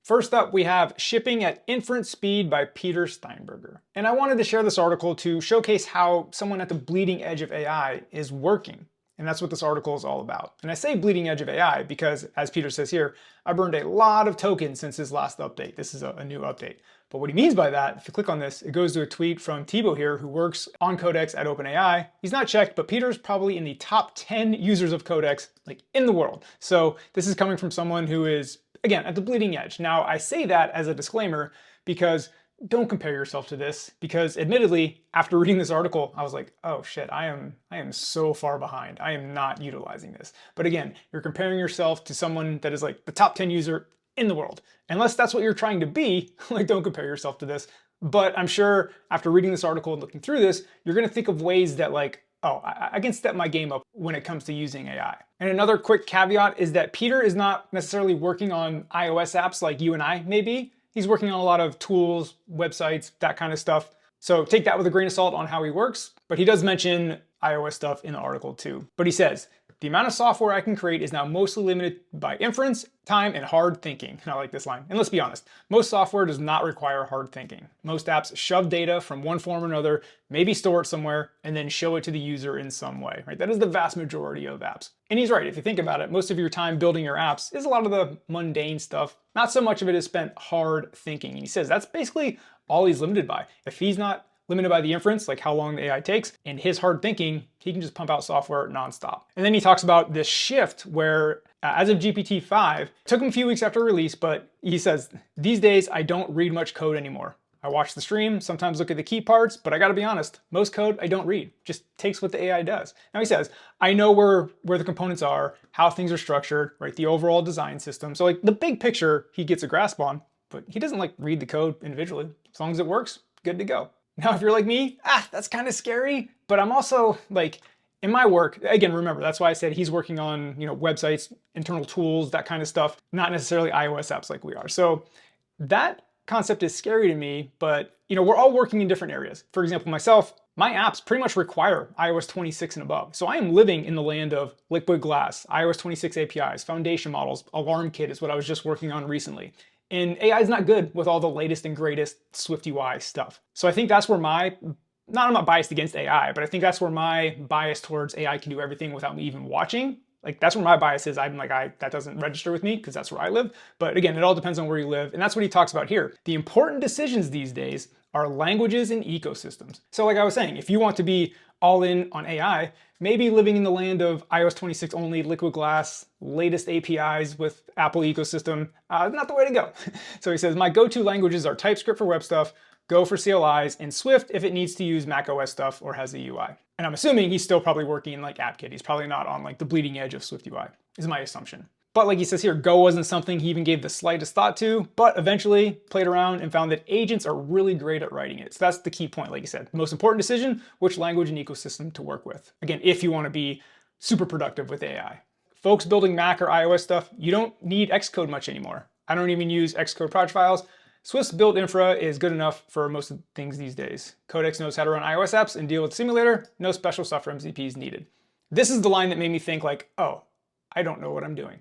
First up, we have Shipping at Inference Speed by Peter Steinberger. And I wanted to share this article to showcase how someone at the bleeding edge of AI is working. And that's what this article is all about. And I say bleeding edge of AI because, as Peter says here, I burned a lot of tokens since his last update. This is a new update. But what he means by that, if you click on this, it goes to a tweet from Thibaut here, who works on Codex at OpenAI. He's not checked, but Peter's probably in the top 10 users of Codex, like in the world. So this is coming from someone who is, again, at the bleeding edge. Now, I say that as a disclaimer because don't compare yourself to this, because admittedly, after reading this article, I was like, oh shit, I am so far behind. I am not utilizing this. But again, you're comparing yourself to someone that is like the top 10 user in the world. Unless that's what you're trying to be, like don't compare yourself to this. But I'm sure after reading this article and looking through this, you're gonna think of ways that like, oh, I can step my game up when it comes to using AI. And another quick caveat is that Peter is not necessarily working on iOS apps like you and I may be. He's working on a lot of tools, websites, that kind of stuff. So take that with a grain of salt on how he works, but he does mention iOS stuff in the article too. But he says, the amount of software I can create is now mostly limited by inference, time, and hard thinking. And I like this line. And let's be honest, most software does not require hard thinking. Most apps shove data from one form or another, maybe store it somewhere, and then show it to the user in some way, right? That is the vast majority of apps. And he's right, if you think about it, most of your time building your apps is a lot of the mundane stuff. Not so much of it is spent hard thinking. And he says that's basically all he's limited by. If he's not limited by the inference, like how long the AI takes, and his hard thinking, he can just pump out software nonstop. And then he talks about this shift where, as of GPT-5, it took him a few weeks after release, but he says, these days I don't read much code anymore. I watch the stream, sometimes look at the key parts, but I gotta be honest, most code I don't read, just takes what the AI does. Now he says, I know where the components are, how things are structured, right? The overall design system. So like the big picture he gets a grasp on, but he doesn't like read the code individually. As long as it works, good to go. Now, if you're like me, that's kind of scary, but I'm also like, in my work, again, remember, that's why I said he's working on, websites, internal tools, that kind of stuff, not necessarily iOS apps like we are. So that concept is scary to me, but we're all working in different areas. For example, myself, my apps pretty much require iOS 26 and above. So I am living in the land of liquid glass, iOS 26 APIs, foundation models, AlarmKit is what I was just working on recently. And AI is not good with all the latest and greatest SwiftUI stuff. So I think that's where I'm not biased against AI, but I think that's where my bias towards AI can do everything without me even watching. Like that's where my bias is. I'm like, that doesn't register with me because that's where I live. But again, it all depends on where you live. And that's what he talks about here. The important decisions these days are languages and ecosystems. So like I was saying, if you want to be all in on AI, maybe living in the land of iOS 26 only, liquid glass, latest APIs with Apple ecosystem, not the way to go. So he says, my go-to languages are TypeScript for web stuff, Go for CLIs, and Swift if it needs to use macOS stuff or has a UI. And I'm assuming he's still probably working in like AppKit. He's probably not on like the bleeding edge of SwiftUI, is my assumption. But like he says here, Go wasn't something he even gave the slightest thought to, but eventually played around and found that agents are really great at writing it. So that's the key point, like you said. The most important decision, which language and ecosystem to work with. Again, if you want to be super productive with AI. Folks building Mac or iOS stuff, you don't need Xcode much anymore. I don't even use Xcode project files. Swift's built infra is good enough for most of the things these days. Codex knows how to run iOS apps and deal with simulator, no special stuff for MCPs needed. This is the line that made me think like, oh, I don't know what I'm doing.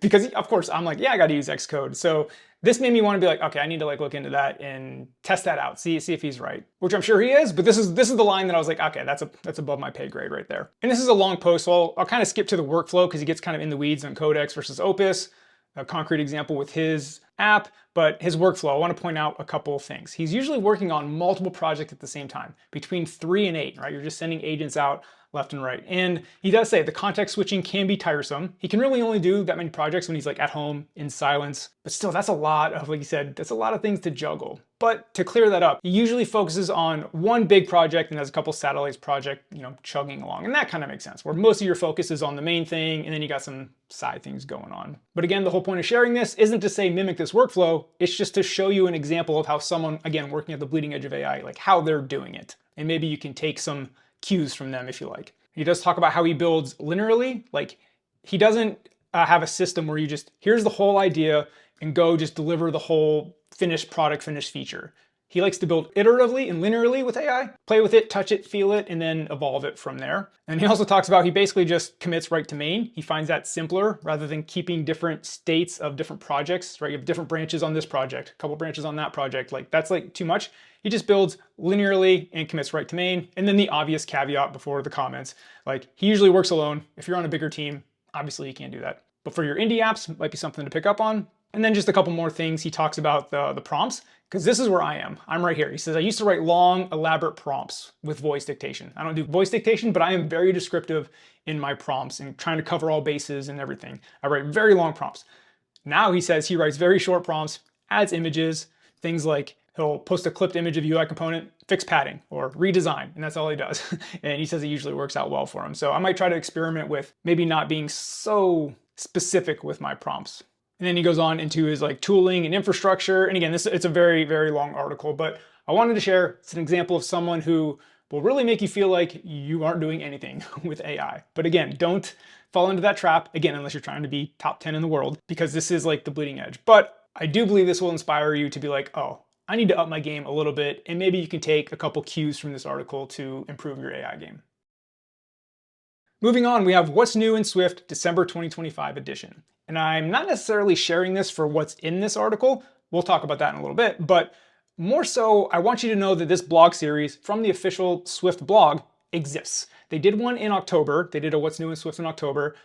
Because of course I'm like, yeah, I got to use Xcode. So this made me want to be like, okay, I need to like look into that and test that out, see if he's right, which I'm sure he is. But this is the line that I was like, okay, that's above my pay grade right there. And this is a long post, so I'll kind of skip to the workflow because he gets kind of in the weeds on Codex versus Opus, a concrete example with his app, but his workflow, I want to point out a couple of things. He's usually working on multiple projects at the same time, between 3 and 8, right? You're just sending agents out left and right. And he does say the context switching can be tiresome. He can really only do that many projects when he's like at home in silence, but still that's a lot of, like you said, that's a lot of things to juggle. But to clear that up, he usually focuses on one big project and has a couple satellites project, chugging along. And that kind of makes sense, where most of your focus is on the main thing and then you got some side things going on. But again, the whole point of sharing this isn't to say mimic this workflow, it's just to show you an example of how someone, again, working at the bleeding edge of AI, like how they're doing it. And maybe you can take some cues from them if you like. He does talk about how he builds linearly. Like he doesn't have a system where you just, here's the whole idea and go just deliver the whole finished product, finished feature. He likes to build iteratively and linearly with AI, play with it, touch it, feel it, and then evolve it from there. And he also talks about he basically just commits right to main. He finds that simpler rather than keeping different states of different projects, right? You have different branches on this project, a couple branches on that project. Like that's like too much. He just builds linearly and commits right to main. And then the obvious caveat before the comments, like he usually works alone. If you're on a bigger team, obviously you can't do that. But for your indie apps, it might be something to pick up on. And then just a couple more things. He talks about the prompts, because this is where I am. I'm right here. He says, I used to write long, elaborate prompts with voice dictation. I don't do voice dictation, but I am very descriptive in my prompts and trying to cover all bases and everything. I write very long prompts. Now he says he writes very short prompts, adds images, things like he'll post a clipped image of UI component, fix padding or redesign, and that's all he does. And he says it usually works out well for him. So I might try to experiment with maybe not being so specific with my prompts. And then he goes on into his like tooling and infrastructure. And again, it's a very, very long article, but I wanted to share, it's an example of someone who will really make you feel like you aren't doing anything with AI. But again, don't fall into that trap, again, unless you're trying to be top 10 in the world, because this is like the bleeding edge. But I do believe this will inspire you to be like, oh, I need to up my game a little bit, and maybe you can take a couple cues from this article to improve your AI game. Moving on, we have What's New in Swift December 2025 edition. And I'm not necessarily sharing this for what's in this article. We'll talk about that in a little bit, but more so, I want you to know that this blog series from the official Swift blog exists. They did one in October. They did a What's New in Swift in October.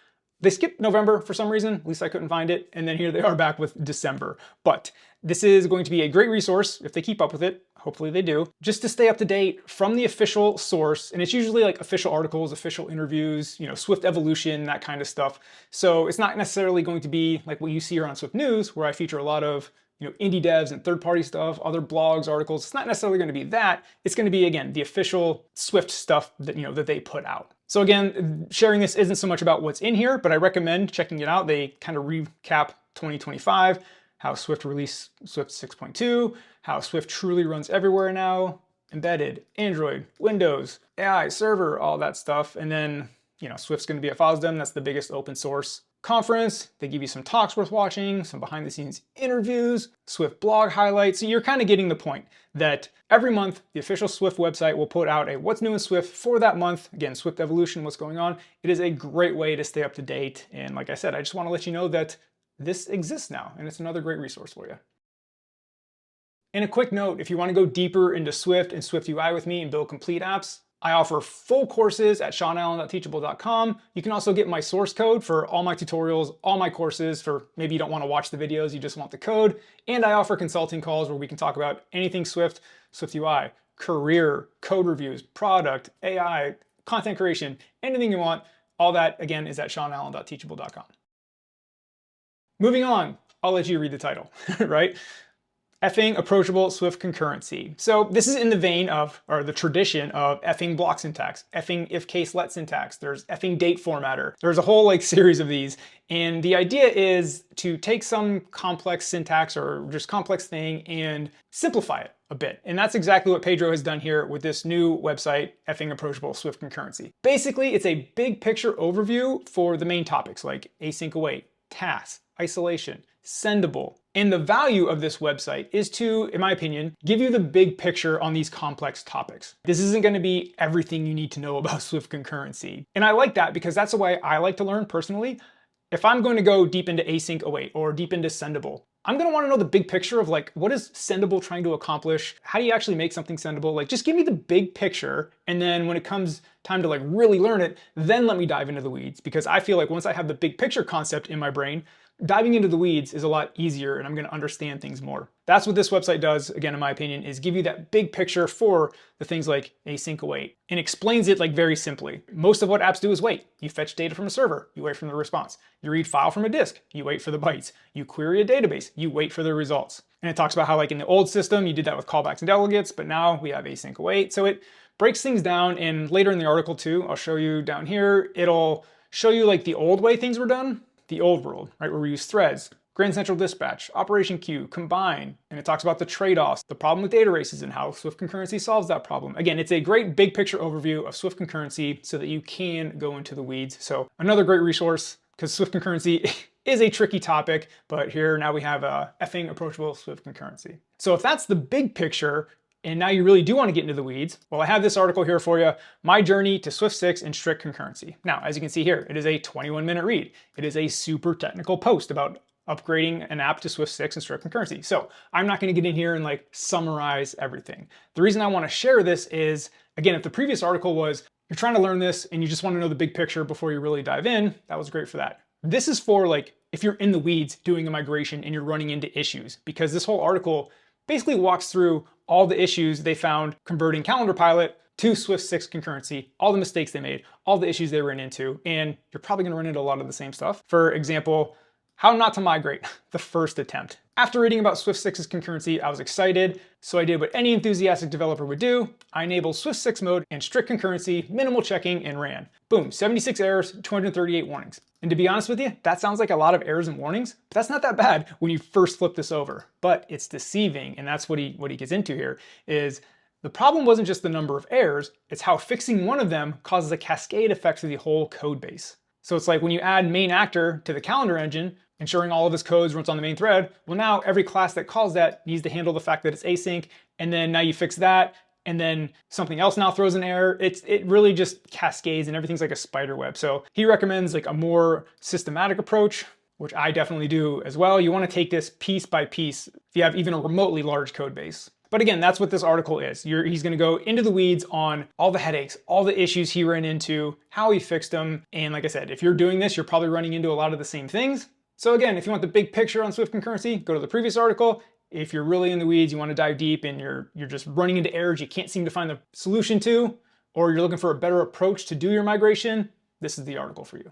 They skipped November for some reason, at least I couldn't find it, and then here they are back with December. But this is going to be a great resource if they keep up with it. Hopefully they do, just to stay up to date from the official source. And it's usually like official articles, official interviews, Swift evolution, that kind of stuff. So it's not necessarily going to be like what you see here on Swift News, where I feature a lot of indie devs and third-party stuff, other blogs, articles. It's not necessarily going to be that. It's going to be, again, the official Swift stuff that, that they put out. So again, sharing this isn't so much about what's in here, but I recommend checking it out. They kind of recap 2025, how Swift released Swift 6.2, how Swift truly runs everywhere now, embedded, Android, Windows, AI, server, all that stuff. And then, Swift's going to be at FOSDEM. That's the biggest open source conference. They give you some talks worth watching, some behind the scenes interviews, Swift blog highlights. So you're kind of getting the point that every month, the official Swift website will put out a What's New in Swift for that month. Again, Swift evolution, what's going on. It is a great way to stay up to date. And like I said, I just want to let you know that this exists now, and it's another great resource for you. And a quick note, if you want to go deeper into Swift and SwiftUI with me and build complete apps, I offer full courses at seanallen.teachable.com. You can also get my source code for all my tutorials, all my courses for maybe you don't want to watch the videos, you just want the code. And I offer consulting calls where we can talk about anything Swift, SwiftUI, career, code reviews, product, AI, content creation, anything you want. All that, again, is at seanallen.teachable.com. Moving on, I'll let you read the title, right? Effing Approachable Swift Concurrency. So this is in the vein of, or the tradition of effing block syntax, effing if case let syntax, there's effing date formatter. There's a whole series of these. And the idea is to take some complex syntax or just complex thing and simplify it a bit. And that's exactly what Pedro has done here with this new website, Effing Approachable Swift Concurrency. Basically, it's a big picture overview for the main topics like async await, tasks, isolation, sendable. And the value of this website is to, in my opinion, give you the big picture on these complex topics. This isn't going to be everything you need to know about Swift concurrency. And I like that because that's the way I like to learn personally. If I'm going to go deep into async await or deep into sendable, I'm going to want to know the big picture of what is sendable trying to accomplish? How do you actually make something sendable? Just give me the big picture. And then when it comes time to really learn it, then let me dive into the weeds, because I feel like once I have the big picture concept in my brain, diving into the weeds is a lot easier and I'm going to understand things more. That's what this website does, again, in my opinion, is give you that big picture for the things like async await and explains it very simply. Most of what apps do is wait. You fetch data from a server, you wait for the response. You read file from a disk, you wait for the bytes. You query a database, you wait for the results. And it talks about how in the old system, you did that with callbacks and delegates, but now we have async await. So it breaks things down, and later in the article too, I'll show you down here, it'll show you the old way things were done, the old world, right, where we use threads, Grand Central Dispatch, Operation Queue, Combine, and it talks about the trade-offs, the problem with data races, and how Swift concurrency solves that problem. Again, it's a great big picture overview of Swift concurrency so that you can go into the weeds. So another great resource, because Swift concurrency is a tricky topic, but here now we have a effing approachable Swift concurrency. So if that's the big picture, and now you really do want to get into the weeds, well, I have this article here for you, My Journey to Swift 6 and Strict Concurrency. Now, as you can see here, it is a 21-minute read. It is a super technical post about upgrading an app to Swift 6 and strict concurrency. So I'm not going to get in here and like summarize everything. The reason I want to share this is, again, if the previous article was you're trying to learn this and you just want to know the big picture before you really dive in, that was great for that. This is for like if you're in the weeds doing a migration and you're running into issues, because this whole article basically walks through all the issues they found converting Calendar Pilot to Swift 6 concurrency, all the mistakes they made, all the issues they ran into, and you're probably going to run into a lot of the same stuff. For example, how not to migrate the first attempt. After reading about Swift 6's concurrency, I was excited, so I did what any enthusiastic developer would do. I enabled Swift 6 mode and strict concurrency, minimal checking, and ran. Boom, 76 errors, 238 warnings. And to be honest with you, that sounds like a lot of errors and warnings, but that's not that bad when you first flip this over. But it's deceiving, and that's what he gets into here, is the problem wasn't just the number of errors, it's how fixing one of them causes a cascade effect through the whole code base. So it's like when you add main actor to the calendar engine, ensuring all of his codes runs on the main thread, well now every class that calls that needs to handle the fact that it's async, and then now you fix that, and then something else now throws an error. It really just cascades and everything's like a spider web. So he recommends like a more systematic approach, which I definitely do as well. You want to take this piece by piece if you have even a remotely large code base. But again, that's what this article is. He's going to go into the weeds on all the headaches, all the issues he ran into, how he fixed them. And like I said, if you're doing this, you're probably running into a lot of the same things. So again, if you want the big picture on Swift concurrency, go to the previous article. If you're really in the weeds, you want to dive deep and you're just running into errors you can't seem to find the solution to, or you're looking for a better approach to do your migration, this is the article for you.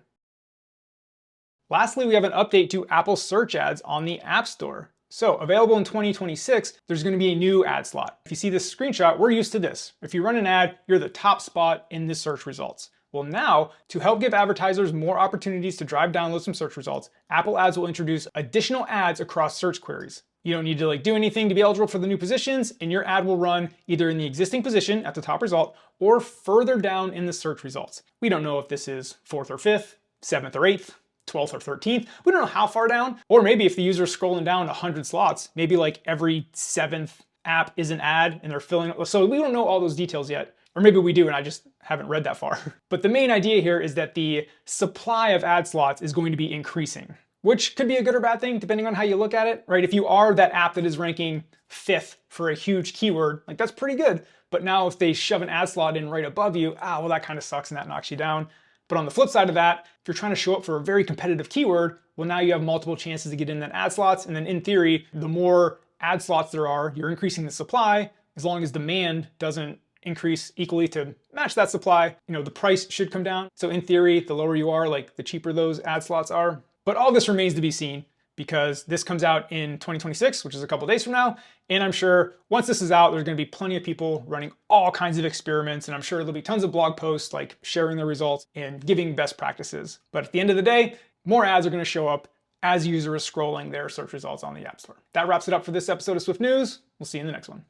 Lastly, we have an update to Apple search ads on the App Store. So available in 2026, there's going to be a new ad slot. If you see this screenshot, we're used to this. If you run an ad, you're the top spot in the search results. Well now, to help give advertisers more opportunities to drive downloads from search results, Apple Ads will introduce additional ads across search queries. You don't need to do anything to be eligible for the new positions, and your ad will run either in the existing position at the top result or further down in the search results. We don't know if this is 4th or 5th, 7th or 8th, 12th or 13th. We don't know how far down, or maybe if the user is scrolling down 100 slots, maybe like every 7th app is an ad and they're filling it. So we don't know all those details yet. Or maybe we do and I just haven't read that far. But the main idea here is that the supply of ad slots is going to be increasing, which could be a good or bad thing depending on how you look at it, right? If you are that app that is ranking 5th for a huge keyword, like that's pretty good. But now if they shove an ad slot in right above you, well, that kind of sucks and that knocks you down. But on the flip side of that, if you're trying to show up for a very competitive keyword, well, now you have multiple chances to get in that ad slots. And then in theory, the more ad slots there are, you're increasing the supply. As long as demand doesn't increase equally to match that supply, the price should come down. So in theory, the lower you are, like the cheaper those ad slots are. But all this remains to be seen because this comes out in 2026, which is a couple days from now. And I'm sure once this is out, there's going to be plenty of people running all kinds of experiments. And I'm sure there'll be tons of blog posts like sharing their results and giving best practices. But at the end of the day, more ads are going to show up as users are scrolling their search results on the App Store. That wraps it up for this episode of Swift News. We'll see you in the next one.